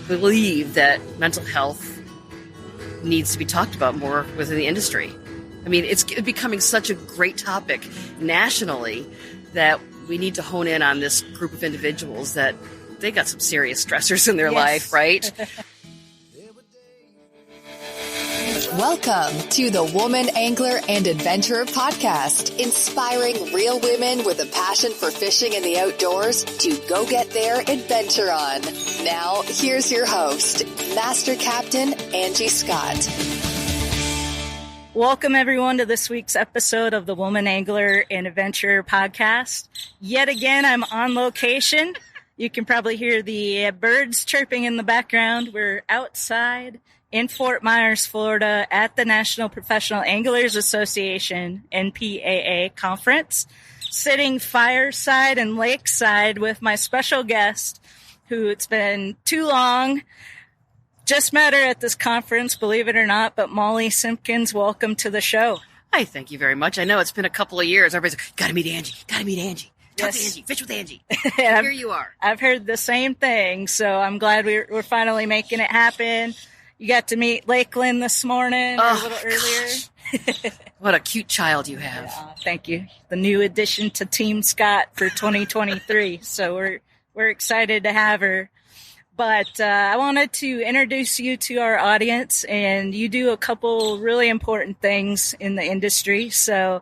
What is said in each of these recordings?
believe that mental health needs to be talked about more within the industry. I mean, it's becoming such a great topic nationally that we need to hone in on this group of individuals that they got some serious stressors in their life, right? Welcome to the Woman Angler and Adventurer podcast, inspiring real women with a passion for fishing in the outdoors to go get their adventure on. Now, here's your host, Master Captain Angie Scott. Welcome, everyone, to this week's episode of the Woman Angler and Adventurer podcast. Yet again, I'm on location. You can probably hear the birds chirping in the background. We're outside in Fort Myers, Florida, at the National Professional Anglers Association, NPAA conference, sitting fireside and lakeside with my special guest, who it's been too long. Just met her at this conference, believe it or not, but Mollie Simpkins, welcome to the show. Hi, thank you very much. I know it's been a couple of years. Everybody's like, gotta meet Angie, gotta meet Angie. Talk to Angie, fish with Angie. Here you are. I've heard the same thing, so I'm glad we're finally making it happen. You got to meet Lakeland this morning or a little earlier. What a cute child you have. Yeah, thank you. The new addition to Team Scott for 2023. So we're excited to have her. But I wanted to introduce you to our audience, and you do a couple really important things in the industry. So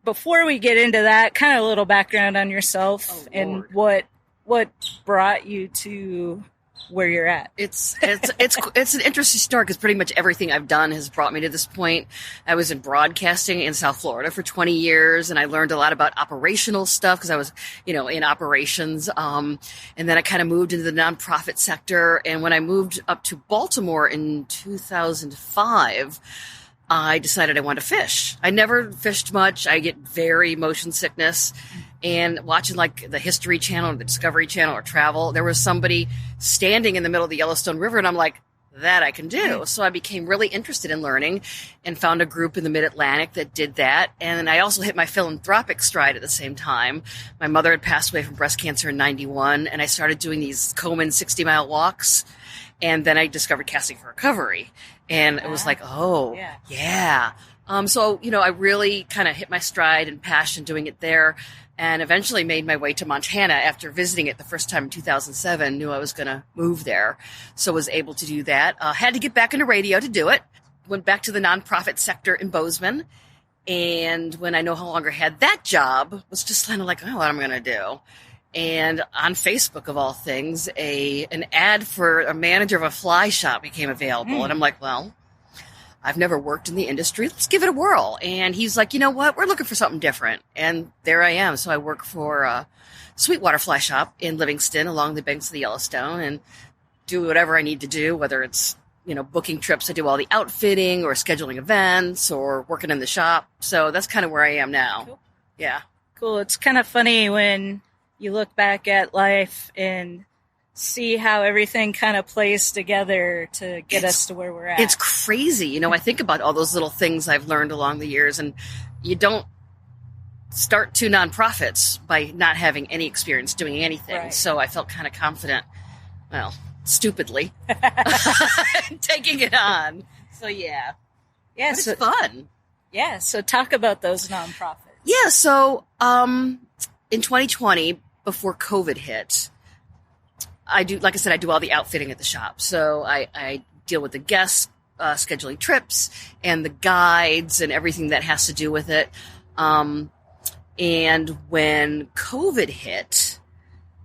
before we get into that, kind of a little background on yourself and what brought you to where you're at. It's an interesting story because pretty much everything I've done has brought me to this point. I was in broadcasting in South Florida for 20 years, and I learned a lot about operational stuff because I was, in operations. And then I kind of moved into the nonprofit sector. And when I moved up to Baltimore in 2005, I decided I wanted to fish. I never fished much. I get very motion sickness. And watching like the History Channel or the Discovery Channel or Travel, there was somebody standing in the middle of the Yellowstone River, and I'm like, that I can do. So I became really interested in learning and found a group in the Mid-Atlantic that did that. And I also hit my philanthropic stride at the same time. My mother had passed away from breast cancer in 91, and I started doing these Komen 60-mile walks. And then I discovered Casting for Recovery. And it was like, yeah. So, I really kind of hit my stride and passion doing it there, and eventually made my way to Montana after visiting it the first time in 2007, knew I was going to move there. So was able to do that. Had to get back into radio to do it. Went back to the nonprofit sector in Bozeman. And when I no longer had that job, was just kind of like, what am I going to do? And on Facebook, of all things, an ad for a manager of a fly shop became available. And I'm like, well, I've never worked in the industry. Let's give it a whirl. And he's like, you know what? We're looking for something different. And there I am. So I work for a Sweetwater Fly Shop in Livingston along the banks of the Yellowstone and do whatever I need to do, whether it's, booking trips. I do all the outfitting or scheduling events or working in the shop. So that's kind of where I am now. Cool. Yeah. Cool. It's kind of funny when you look back at life and see how everything kind of plays together to get us to where we're at. It's crazy. I think about all those little things I've learned along the years, and you don't start two nonprofits by not having any experience doing anything. Right. So I felt kind of confident, stupidly, taking it on. So yeah. Yeah. But it's fun. Yeah. So talk about those nonprofits. Yeah. So in 2020, before COVID hit, I do all the outfitting at the shop. So I deal with the guests, scheduling trips and the guides and everything that has to do with it. And when COVID hit,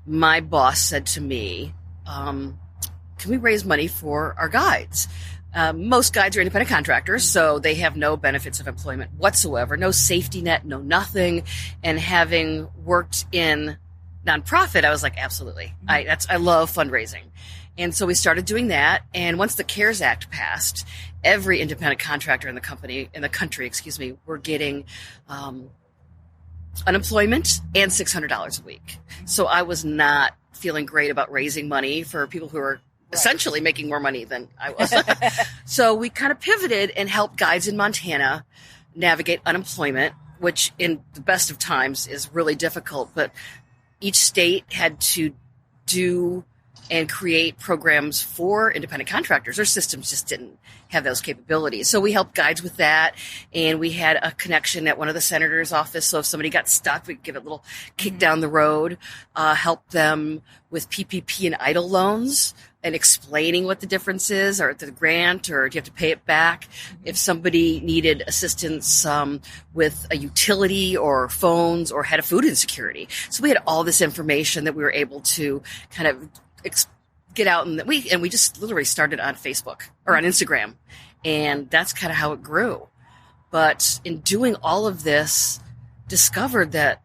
my boss said to me, can we raise money for our guides? Most guides are independent contractors, so they have no benefits of employment whatsoever, no safety net, no nothing. And having worked in nonprofit, I was like, absolutely. I love fundraising. And so we started doing that. And once the CARES Act passed, every independent contractor in the country, were getting unemployment and $600 a week. So I was not feeling great about raising money for people who are essentially making more money than I was. So we kind of pivoted and helped guides in Montana navigate unemployment, which in the best of times is really difficult. But each state had to do and create programs for independent contractors. Our systems just didn't have those capabilities. So we helped guides with that, and we had a connection at one of the senator's office. So if somebody got stuck, we could give it a little kick down the road, help them with PPP and EIDL loans and explaining what the difference is, or the grant, or do you have to pay it back? If somebody needed assistance with a utility or phones or had a food insecurity. So we had all this information that we were able to kind of get out, and we just literally started on Facebook or on Instagram, and that's kind of how it grew. But in doing all of this, discovered that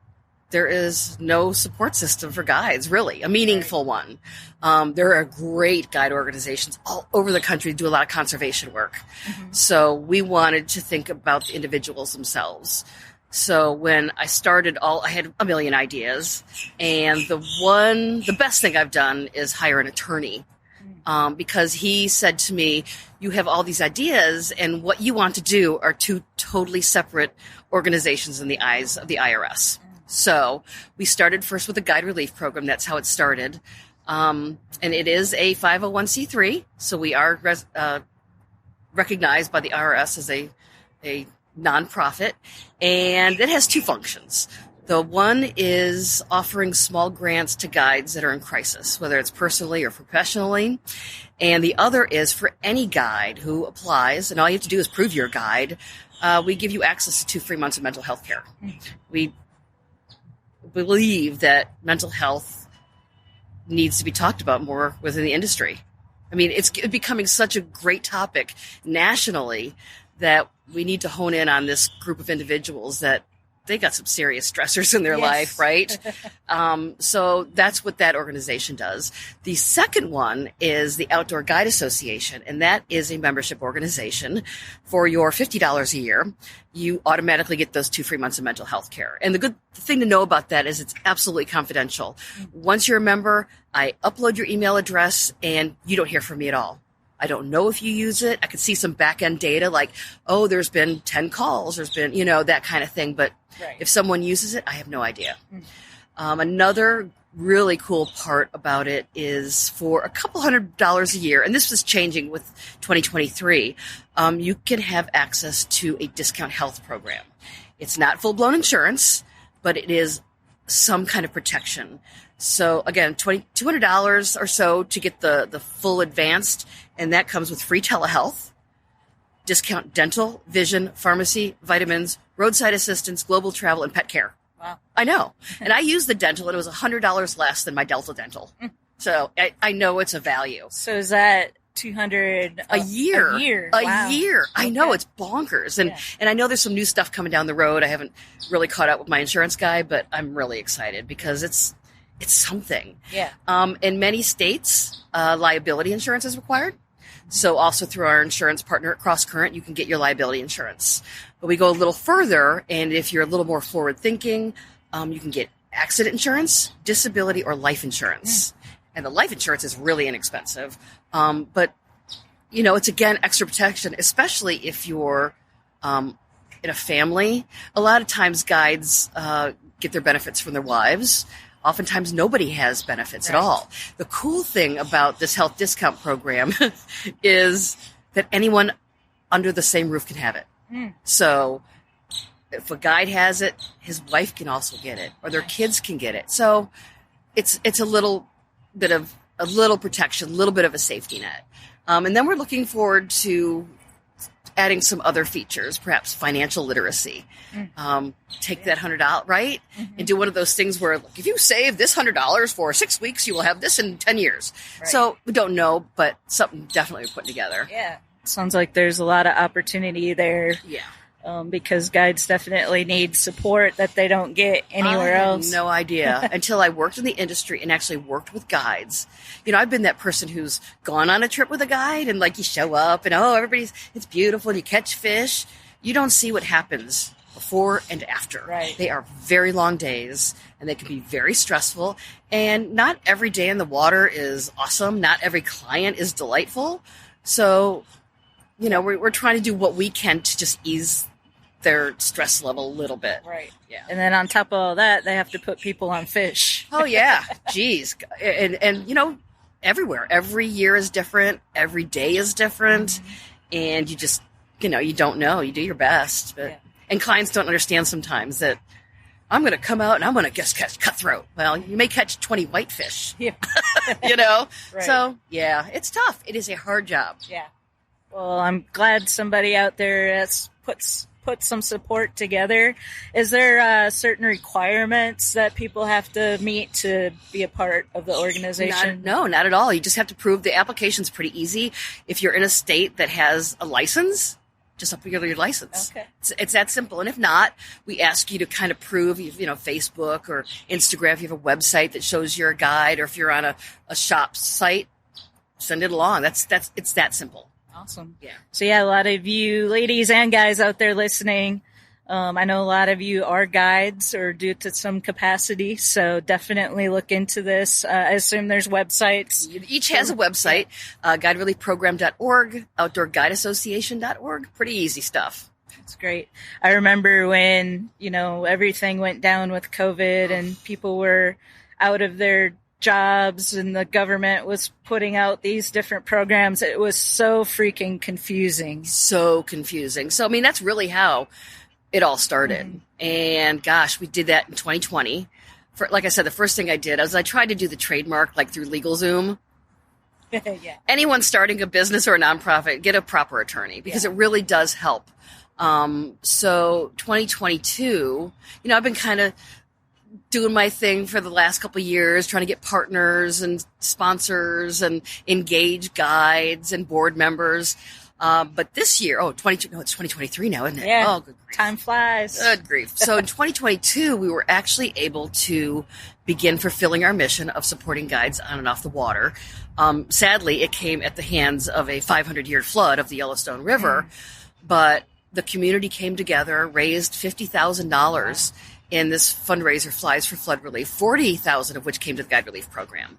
there is no support system for guides, really, a meaningful one. There are great guide organizations all over the country that do a lot of conservation work. So we wanted to think about the individuals themselves. So when I started I had a million ideas, and the best thing I've done is hire an attorney, because he said to me, you have all these ideas, and what you want to do are two totally separate organizations in the eyes of the IRS. So we started first with a guide relief program. That's how it started. And it is a 501c3. So we are recognized by the IRS as a nonprofit, and it has two functions. The one is offering small grants to guides that are in crisis, whether it's personally or professionally. And the other is for any guide who applies, and all you have to do is prove you're a guide. We give you access to 2 free months of mental health care. We believe that mental health needs to be talked about more within the industry. I mean, it's becoming such a great topic nationally that we need to hone in on this group of individuals that they got some serious stressors in their life, right? So that's what that organization does. The second one is the Outdoor Guide Association, and that is a membership organization. For your $50 a year, you automatically get those 2 free months of mental health care. And the good thing to know about that is it's absolutely confidential. Once you're a member, I upload your email address, and you don't hear from me at all. I don't know if you use it. I could see some back-end data like, oh, there's been 10 calls, there's been, that kind of thing. But if someone uses it, I have no idea. Another really cool part about it is for a couple $100 a year, and this was changing with 2023, you can have access to a discount health program. It's not full-blown insurance, but it is some kind of protection. So again, $200 or so to get the full advanced, and that comes with free telehealth, discount dental, vision, pharmacy, vitamins, roadside assistance, global travel, and pet care. Wow. I know. And I used the dental, and it was $100 less than my Delta Dental. So I know it's a value. So is that $200 a year? A year. A year. I know, it's bonkers. And I know there's some new stuff coming down the road. I haven't really caught up with my insurance guy, but I'm really excited because it's something. Yeah. In many states, liability insurance is required. So also through our insurance partner at Cross Current, you can get your liability insurance. But we go a little further, and if you're a little more forward thinking, you can get accident insurance, disability, or life insurance. And the life insurance is really inexpensive. But, it's, again, extra protection, especially if you're in a family. A lot of times guides get their benefits from their wives. Oftentimes nobody has benefits at all. The cool thing about this health discount program is that anyone under the same roof can have it. So if a guide has it, his wife can also get it, or their kids can get it. So it's a little bit of a little protection, a little bit of a safety net. And then we're looking forward to adding some other features, perhaps financial literacy. Take that $100, right? And do one of those things where, look, if you save this $100 for 6 weeks, you will have this in 10 years. So we don't know, but something definitely we're putting together. Yeah. Sounds like there's a lot of opportunity there. Yeah. Because guides definitely need support that they don't get anywhere else. No idea until I worked in the industry and actually worked with guides. I've been that person who's gone on a trip with a guide, and you show up and it's beautiful and you catch fish. You don't see what happens before and after. Right. They are very long days, and they can be very stressful, and not every day in the water is awesome. Not every client is delightful. So, we're trying to do what we can to just ease their stress level a little bit. Right. Yeah. And then on top of all that, they have to put people on fish. Oh, yeah. Geez. And everywhere. Every year is different. Every day is different. And you just, you don't know. You do your best. But and clients don't understand sometimes that I'm going to come out and I'm going to just catch cutthroat. Well, you may catch 20 whitefish, Yeah. Right. So, yeah, it's tough. It is a hard job. Yeah. Well, I'm glad somebody out there has put some support together. Is there certain requirements that people have to meet to be a part of the organization? No, not at all. You just have to prove the application's pretty easy. If you're in a state that has a license, just upload your license. Okay. It's that simple. And if not, we ask you to kind of prove, Facebook or Instagram, if you have a website that shows you're a guide, or if you're on a shop site, send it along. It's that simple. Awesome. Yeah. So a lot of you ladies and guys out there listening, I know a lot of you are guides or do it to some capacity, so definitely look into this. I assume there's websites. Each has a website, guidereliefprogram.org, outdoorguideassociation.org. Pretty easy stuff. That's great. I remember when, everything went down with COVID and people were out of their jobs and the government was putting out these different programs. It was so freaking confusing. So confusing. So, that's really how it all started. Mm-hmm. And gosh, we did that in 2020. Like I said, the first thing I did was I tried to do the trademark through LegalZoom. Yeah. Anyone starting a business or a nonprofit, get a proper attorney because it really does help. So 2022, I've been kind of doing my thing for the last couple of years, trying to get partners and sponsors and engage guides and board members. But this year, it's 2023 now, isn't it? Yeah. Oh, good grief. Time flies. Good grief. So in 2022, we were actually able to begin fulfilling our mission of supporting guides on and off the water. Sadly, it came at the hands of a 500-year flood of the Yellowstone River, but the community came together, raised $50,000 in this fundraiser, Flies for Flood Relief, 40,000 of which came to the Guide Relief Program.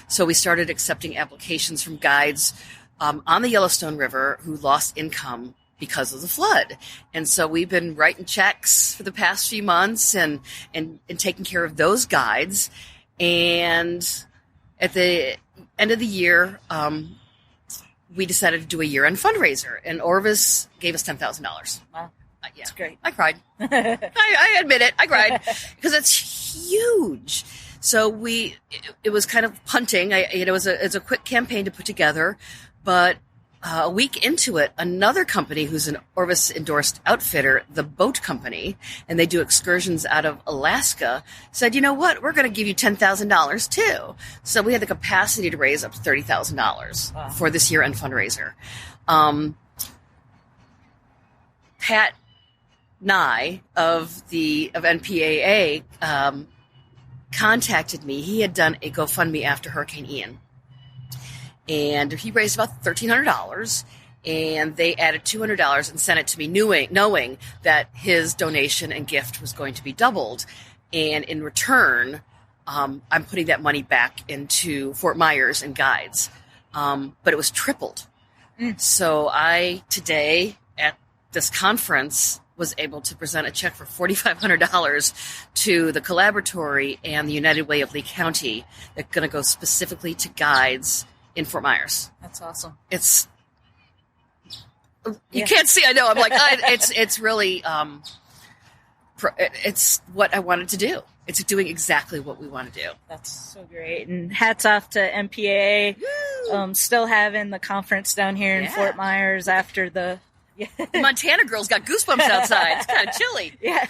So we started accepting applications from guides on the Yellowstone River who lost income because of the flood. And so we've been writing checks for the past few months and taking care of those guides. And at the end of the year, we decided to do a year-end fundraiser, and Orvis gave us $10,000. Wow. Yeah, that's great. I cried. I admit it. I cried because it's huge. So it was kind of punting. It's a quick campaign to put together, but a week into it, another company who's an Orvis endorsed outfitter, the Boat Company, and they do excursions out of Alaska, said, you know what, we're going to give you $10,000 too. So we had the capacity to raise up to $30,000 for this year-end fundraiser. Pat Nye of NPAA contacted me. He had done a GoFundMe after Hurricane Ian, and he raised about $1,300, and they added $200 and sent it to me, knowing that his donation and gift was going to be doubled. And in return, I'm putting that money back into Fort Myers and guides, but it was tripled. So I today at this conference was able to present a check for $4,500 to the Collaboratory and the United Way of Lee County that's going to go specifically to guides in Fort Myers. That's awesome. You can't see, I know. I'm like, it's really, it's what I wanted to do. It's doing exactly what we want to do. That's so great. And hats off to MPAA. Still having the conference down here in Fort Myers after the Montana girls got goosebumps outside. It's kind of chilly. Yeah.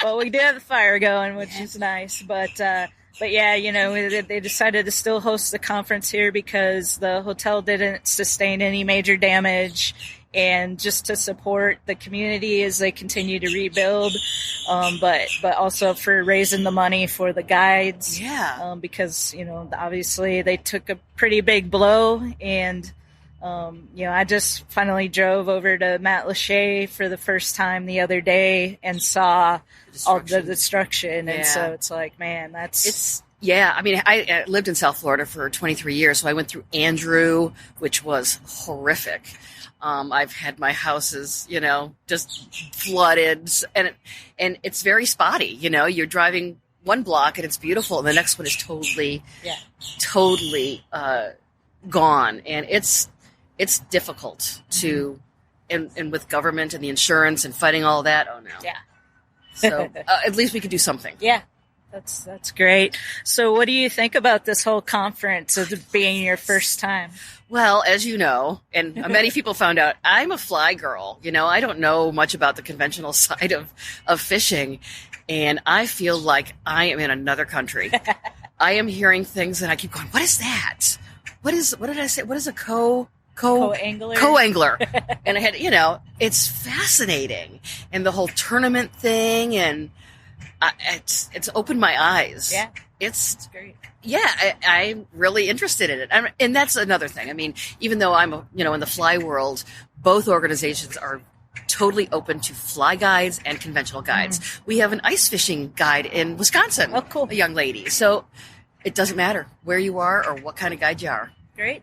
Well, we do have the fire going, which is nice. But yeah, they decided to still host the conference here because the hotel didn't sustain any major damage, and just to support the community as they continue to rebuild. But also for raising the money for the guides. Yeah. Because, obviously they took a pretty big blow, and I just finally drove over to Matt Lachey for the first time the other day and saw all the destruction. And so it's like, man, I lived in South Florida for 23 years. So I went through Andrew, which was horrific. I've had my houses, just flooded, and it's very spotty. You're driving one block and it's beautiful, and the next one is totally gone, and it's difficult to, and with government and the insurance and fighting all that. Oh no, So at least we could do something. Yeah, that's great. So, what do you think about this whole conference as it being your first time? Well, as you know, and many people found out, I'm a fly girl. I don't know much about the conventional side of fishing, and I feel like I am in another country. I am hearing things, and I keep going, what is that? What did I say? What is a co-angler? Co-angler. And I had, it's fascinating. And the whole tournament thing, and it's opened my eyes. Yeah. It's great. Yeah, I'm really interested in it. And that's another thing. I mean, even though I'm, in the fly world, both organizations are totally open to fly guides and conventional guides. We have an ice fishing guide in Wisconsin. Oh, cool. A young lady. So it doesn't matter where you are or what kind of guide you are. Great.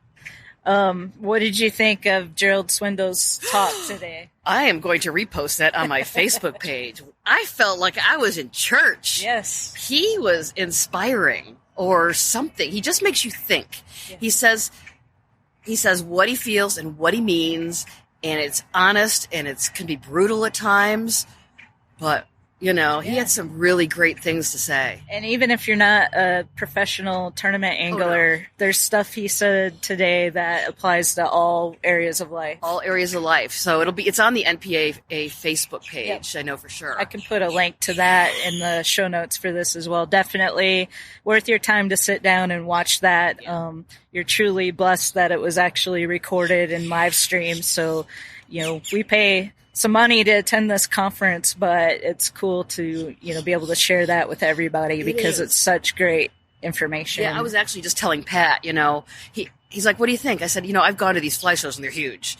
What did you think of Gerald Swindle's talk today? I am going to repost that on my Facebook page. I felt like I was in church. Yes. He was inspiring or something. He just makes you think. Yeah. He says what he feels and what he means, and it's honest, and it can be brutal at times, but he had some really great things to say. And even if you're not a professional tournament angler, there's stuff he said today that applies to all areas of life. All areas of life. So it's on the NPA Facebook page. Yep. I know for sure. I can put a link to that in the show notes for this as well. Definitely worth your time to sit down and watch that. Yeah. You're truly blessed that it was actually recorded and live streamed. So, we pay some money to attend this conference, but it's cool to, be able to share that with everybody because it's such great information. Yeah, I was actually just telling Pat, he's like, what do you think? I said, I've gone to these fly shows and they're huge.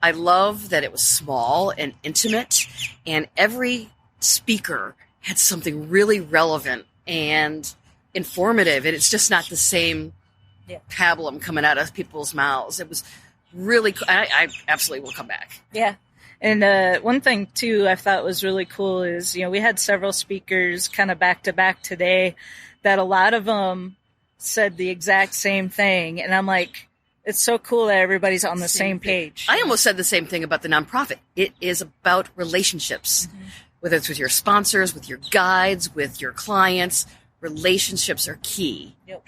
I love that it was small and intimate, and every speaker had something really relevant and informative, and it's just not the same pablum coming out of people's mouths. It was really cool. I absolutely will come back. Yeah. And one thing, too, I thought was really cool is, we had several speakers kind of back to back today that a lot of them said the exact same thing. And I'm like, it's so cool that everybody's on the same page. I almost said the same thing about the nonprofit. It is about relationships, whether it's with your sponsors, with your guides, with your clients. Relationships are key. Yep.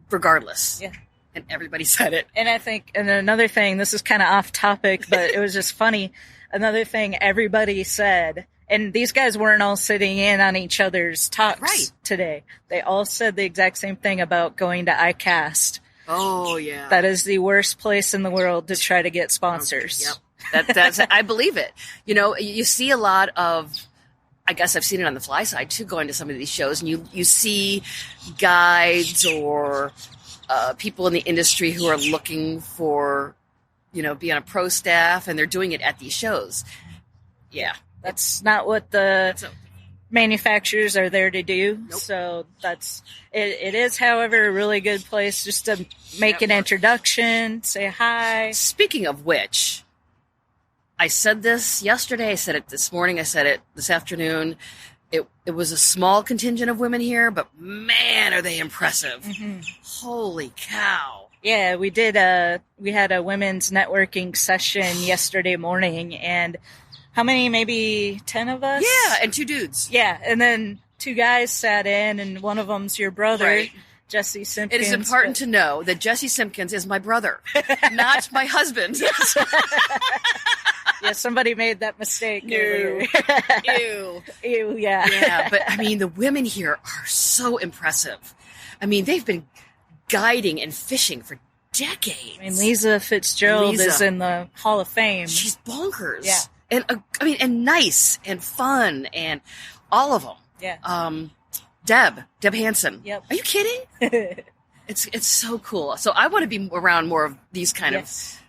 Regardless. Yeah. And everybody said it. And I think, and another thing, this is kind of off topic, but it was just funny. Another thing everybody said, and these guys weren't all sitting in on each other's talks today. They all said the exact same thing about going to ICAST. Oh, yeah. That is the worst place in the world to try to get sponsors. Yep. That's I believe it. You see a lot of, I guess I've seen it on the fly side too, going to some of these shows, and you see guides or people in the industry who are looking for, be on a pro staff, and they're doing it at these shows. Yeah. That's not what the manufacturers are there to do. Nope. So it is, however, a really good place just to make an introduction, say hi. Speaking of which, I said this yesterday, I said it this morning, I said it this afternoon. It was a small contingent of women here, but man, are they impressive. Mm-hmm. Holy cow. Yeah, we had a women's networking session yesterday morning, and how many, maybe 10 of us? Yeah, and 2 dudes. Yeah, and then 2 guys sat in, and one of them's your brother. Right. Jesse Simpkins. It is important to know that Jesse Simpkins is my brother, not my husband. Yes. Yeah, somebody made that mistake. No. Ew. Ew, yeah. Yeah, but I mean, the women here are so impressive. I mean, they've been guiding and fishing for decades. I mean, Lisa Fitzgerald is in the Hall of Fame. She's bonkers. Yeah. And and nice and fun and all of them. Yeah. Deb Hansen. Yep. Are you kidding? It's so cool. So I want to be around more of these kind of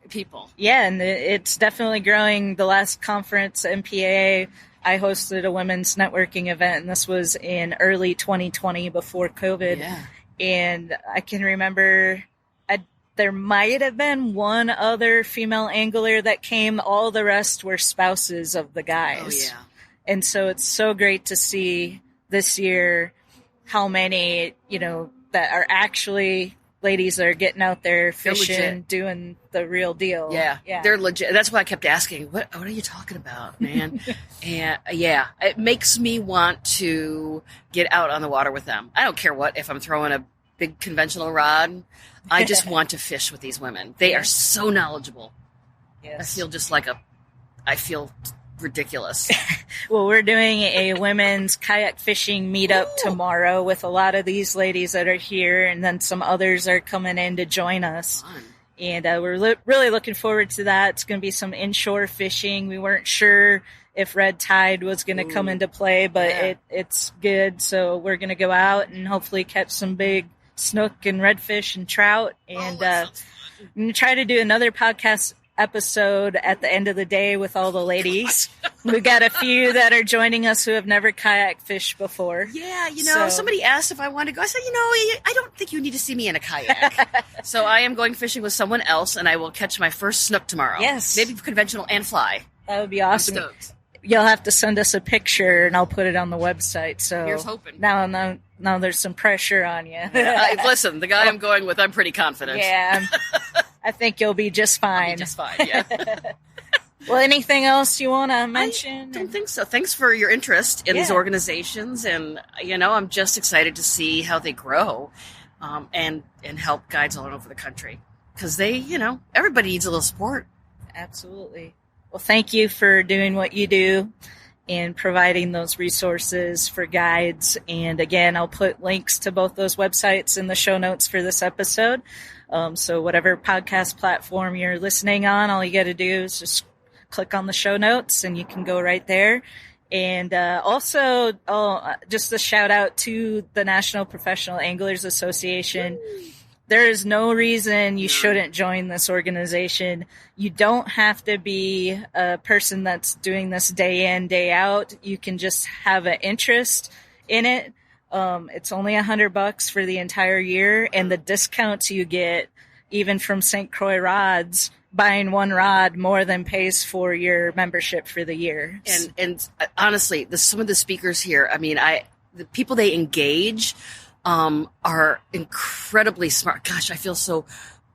people. Yeah, and it's definitely growing. The last conference, MPAA, I hosted a women's networking event, and this was in early 2020 before COVID. Yeah. And I can remember there might have been one other female angler that came. All the rest were spouses of the guys. Oh, yeah. And so it's so great to see this year how many, that are actually ladies that are getting out there fishing, doing the real deal. Yeah, they're legit. That's why I kept asking, what are you talking about, man? And it makes me want to get out on the water with them. I don't care if I'm throwing a big conventional rod. I just want to fish with these women. They are so knowledgeable. Yes. I feel ridiculous. Well, we're doing a women's kayak fishing meetup tomorrow with a lot of these ladies that are here, and then some others are coming in to join us. Fun. And we're really looking forward to that. It's going to be some inshore fishing. We weren't sure if red tide was going to come into play, but it's good. So we're going to go out and hopefully catch some big snook and redfish and trout. And I'm going to try to do another podcast episode at the end of the day with all the ladies. We got a few that are joining us who have never kayak fished before. Yeah, somebody asked if I wanted to go. I said, I don't think you need to see me in a kayak. So I am going fishing with someone else, and I will catch my first snook tomorrow. Yes. Maybe conventional and fly. That would be awesome. You'll have to send us a picture, and I'll put it on the website. So here's hoping. Now there's some pressure on you. Listen, the guy I'm going with, I'm pretty confident. Yeah, I think you'll be just fine. Yeah. Well, anything else you want to mention? I don't think so. Thanks for your interest in these organizations, and I'm just excited to see how they grow, and help guides all over the country, because they, everybody needs a little support. Absolutely. Well, thank you for doing what you do and providing those resources for guides. And again, I'll put links to both those websites in the show notes for this episode. So whatever podcast platform you're listening on, all you got to do is just click on the show notes and you can go right there. And also, just a shout out to the National Professional Anglers Association. There is no reason you shouldn't join this organization. You don't have to be a person that's doing this day in, day out. You can just have an interest in it. It's only $100 for the entire year, and the discounts you get, even from St. Croix Rods, buying one rod more than pays for your membership for the year. And honestly, some of the speakers here, the people they engage are incredibly smart. Gosh, I feel so.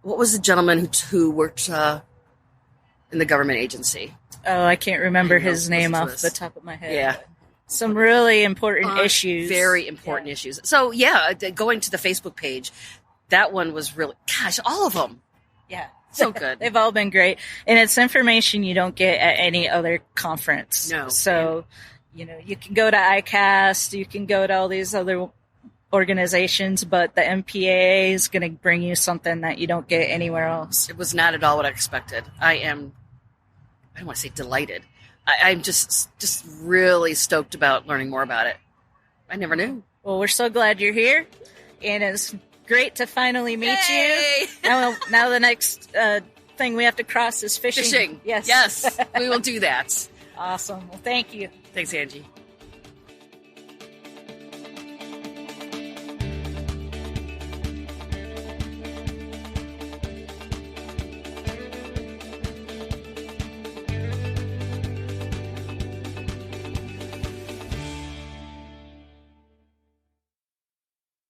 What was the gentleman who worked in the government agency? Oh, I can't remember his name off the top of my head. Yeah. Some really important issues. Very important issues. So, going to the Facebook page, that one was really, all of them. Yeah. So good. They've all been great. And it's information you don't get at any other conference. No. So, you can go to ICAST, you can go to all these other organizations, but the MPAA is going to bring you something that you don't get anywhere else. It was not at all what I expected. I don't want to say delighted. I'm just really stoked about learning more about it. I never knew. Well, we're so glad you're here, and it's great to finally meet you. Now the next thing we have to cross is fishing. Yes, we will do that. Awesome. Well, thank you. Thanks, Angie.